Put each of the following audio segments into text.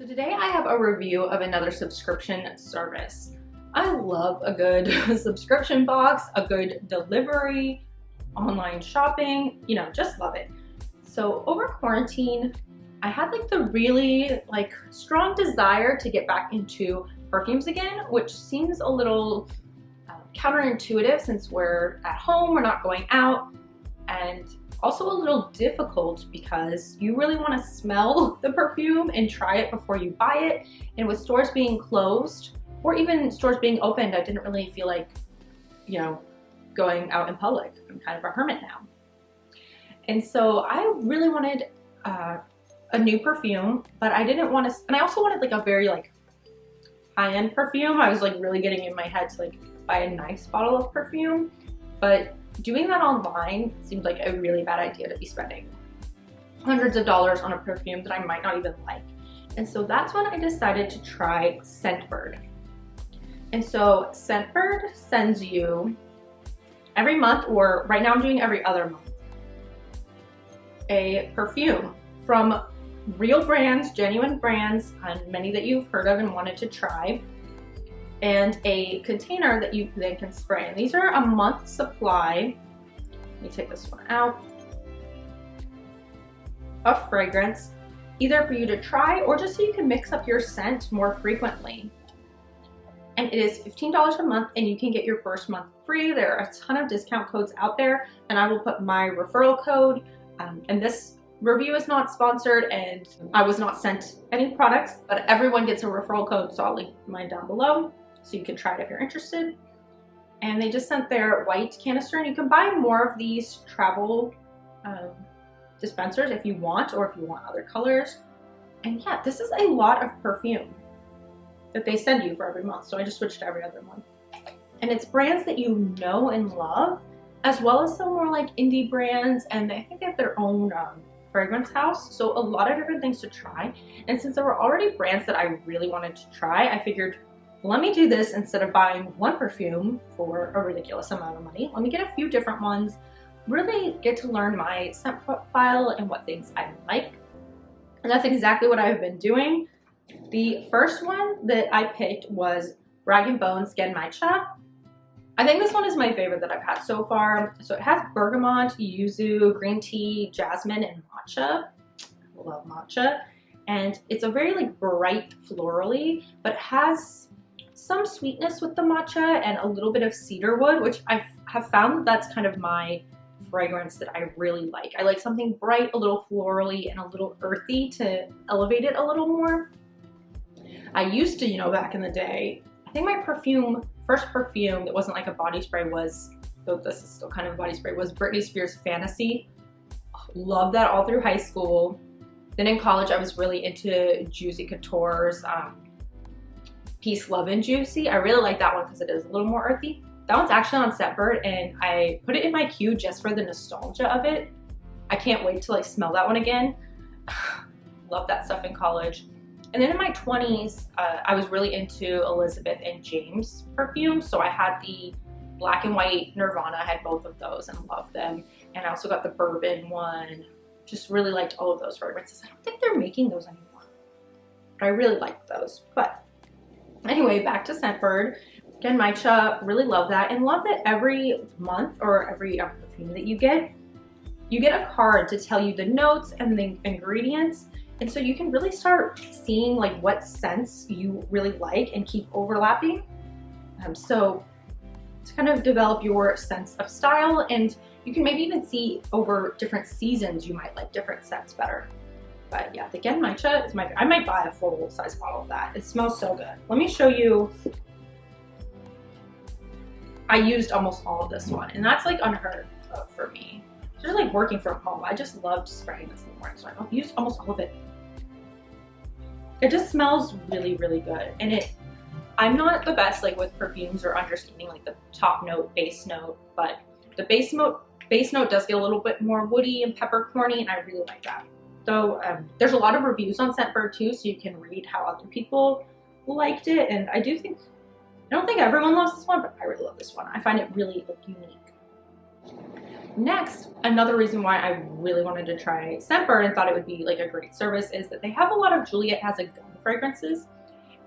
So today I have a review of another subscription service. I love a good subscription box, a good delivery, online shopping, just love it. So over quarantine, I had the really strong desire to get back into perfumes again, which seems a little counterintuitive since we're at home, we're not going out, and also a little difficult because you really want to smell the perfume and try it before you buy it. And with stores being closed or even stores being opened, I didn't really feel like, going out in public. I'm kind of a hermit now. And so I really wanted a new perfume, but I didn't want to, and I also wanted a very high-end perfume. I was really getting in my head to buy a nice bottle of perfume, but doing that online seemed like a really bad idea to be spending hundreds of dollars on a perfume that I might not even like. And so that's when I decided to try Scentbird. And so Scentbird sends you every month, or right now I'm doing every other month, a perfume from real brands, genuine brands, and many that you've heard of and wanted to try, and a container that you then can spray. And these are a month supply. Let me take this one out. Of fragrance, either for you to try or just so you can mix up your scent more frequently. And it is $15 a month, and you can get your first month free. There are a ton of discount codes out there, and I will put my referral code. And this review is not sponsored, and I was not sent any products, but everyone gets a referral code, so I'll link mine down below so you can try it if you're interested. And they just sent their white canister, and you can buy more of these travel dispensers if you want, or if you want other colors. And yeah, this is a lot of perfume that they send you for every month, so I just switched to every other month. And it's brands that you know and love, as well as some more indie brands, and I think they have their own fragrance house, so a lot of different things to try. And since there were already brands that I really wanted to try, I figured, let me do this instead of buying one perfume for a ridiculous amount of money. Let me get a few different ones, really get to learn my scent profile and what things I like. And that's exactly what I've been doing. The first one that I picked was Rag & Bone's Genmaicha. I think this one is my favorite that I've had so far. So it has bergamot, yuzu, green tea, jasmine, and matcha. I love matcha. And it's a very bright florally, but it has some sweetness with the matcha and a little bit of cedarwood, which I have found that's kind of my fragrance that I really like. I like something bright, a little florally, and a little earthy to elevate it a little more. I used to, back in the day, I think my first perfume that wasn't a body spray was, though this is still kind of a body spray, was Britney Spears Fantasy. Loved that all through high school. Then in college, I was really into Juicy Couture's Peace, Love, and Juicy. I really like that one because it is a little more earthy. That one's actually on Scentbird, and I put it in my queue just for the nostalgia of it. I can't wait to smell that one again. Love that stuff in college. And then in my 20s, I was really into Elizabeth and James perfumes. So I had the black and white Nirvana. I had both of those and loved them. And I also got the bourbon one. Just really liked all of those fragrances. I don't think they're making those anymore, but I really liked those. But anyway, back to Scentbird. Genmaicha, really love that. And love that every month or every perfume that you get a card to tell you the notes and the ingredients. And so you can really start seeing what scents you really like and keep overlapping. So to kind of develop your sense of style, and you can maybe even see over different seasons you might like different scents better. But yeah, the Genmaicha is I might buy a full-size bottle of that. It smells so good. Let me show you. I used almost all of this one, and that's unheard of for me. Just working from home, I just loved spraying this in the morning, so I used almost all of it. It just smells really, really good. And I'm not the best with perfumes or understanding the top note, base note, but the base note does get a little bit more woody and peppercorny, and I really like that. So there's a lot of reviews on Scentbird too, so you can read how other people liked it. And I don't think everyone loves this one, but I really love this one. I find it really unique. Next, another reason why I really wanted to try Scentbird and thought it would be like a great service is that they have a lot of Juliette Has a Gun fragrances.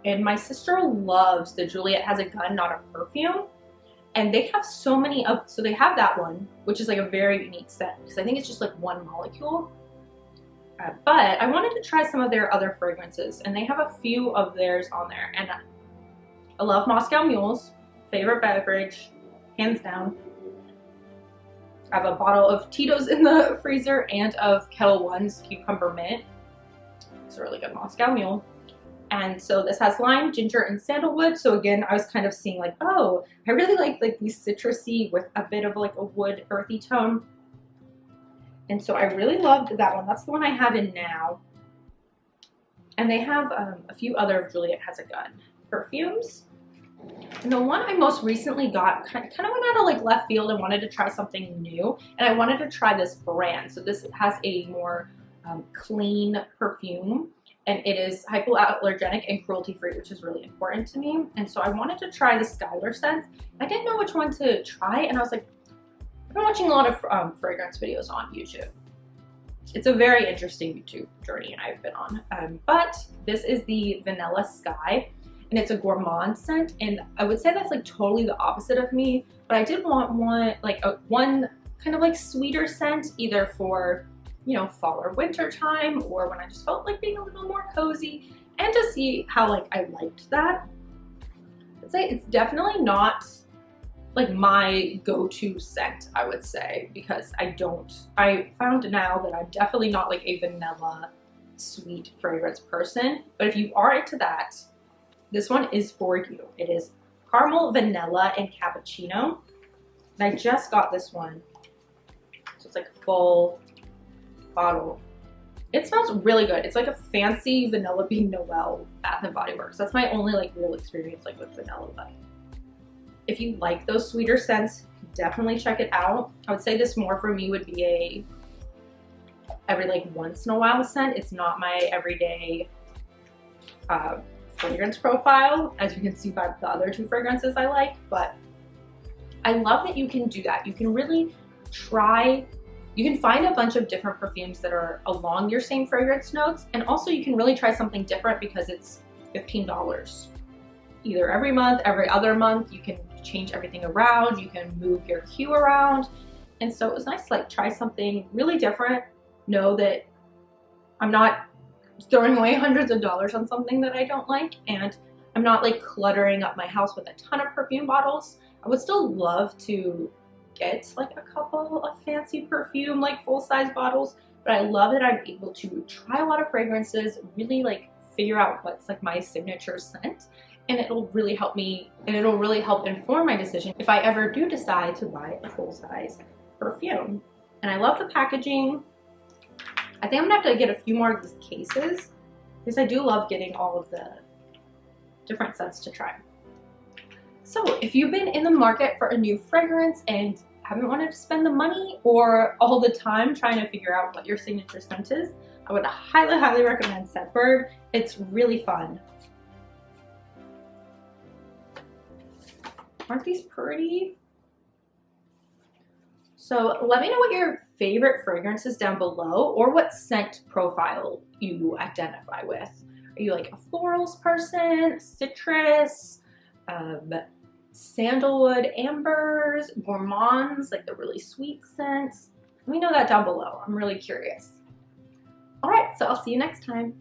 And my sister loves the Juliette Has a Gun, not a perfume. And they have so many of, so they have that one, which is like a very unique scent because I think it's just like one molecule. But I wanted to try some of their other fragrances, and they have a few of theirs on there. And I love Moscow Mules, favorite beverage, hands down. I have a bottle of Tito's in the freezer and of Kettle One's Cucumber Mint. It's a really good Moscow Mule. And so this has lime, ginger, and sandalwood. So again, I was kind of seeing like, oh, I really like these citrusy with a bit of like a wood earthy tone. And so I really loved that one. That's the one I have in now. And they have a few other of Juliette Has a Gun perfumes. And the one I most recently got kind of went out of like left field and wanted to try something new. And I wanted to try this brand. So this has a more clean perfume. And it is hypoallergenic and cruelty-free, which is really important to me. And so I wanted to try the Skylar scent. I didn't know which one to try. And I was like, I've been watching a lot of fragrance videos on YouTube. It's a very interesting YouTube journey I've been on. But this is the Vanilla Sky. And it's a Gourmand scent, and I would say that's like totally the opposite of me, but I did want one kind of like sweeter scent, either for, you know, fall or winter time, or when I just felt like being a little more cozy, and to see how like I liked that. I'd say it's definitely not like my go-to scent, I would say, because I found now that I'm definitely not like a vanilla sweet fragrance person, but if you are into that, this one is for you. It is caramel, vanilla, and cappuccino. And I just got this one. So it's like a full bottle. It smells really good. It's like a fancy Vanilla Bean Noel Bath and Body Works. That's my only like real experience like with vanilla. But if you like those sweeter scents, definitely check it out. I would say this more for me would be a every like once in a while scent. It's not my everyday fragrance profile, as you can see by the other two fragrances I like, but I love that you can do that. You can really try, you can find a bunch of different perfumes that are along your same fragrance notes, and also you can really try something different because it's $15. Either every month, every other month, you can change everything around, you can move your queue around, and so it was nice to like try something really different, know that I'm not throwing away hundreds of dollars on something that I don't like, and I'm not like cluttering up my house with a ton of perfume bottles. I would still love to get like a couple of fancy perfume, like full-size bottles, but I love that I'm able to try a lot of fragrances, really like figure out what's like my signature scent, and it'll really help me, and it'll really help inform my decision if I ever do decide to buy a full-size perfume. And I love the packaging. I think I'm gonna have to get a few more of these cases because I do love getting all of the different scents to try. So if you've been in the market for a new fragrance and haven't wanted to spend the money or all the time trying to figure out what your signature scent is, I would highly, highly recommend Scentbird. It's really fun. Aren't these pretty? So let me know what your favorite fragrance is down below, or what scent profile you identify with. Are you like a florals person, citrus, sandalwood, ambers, gourmands, like the really sweet scents? Let me know that down below. I'm really curious. All right, so I'll see you next time.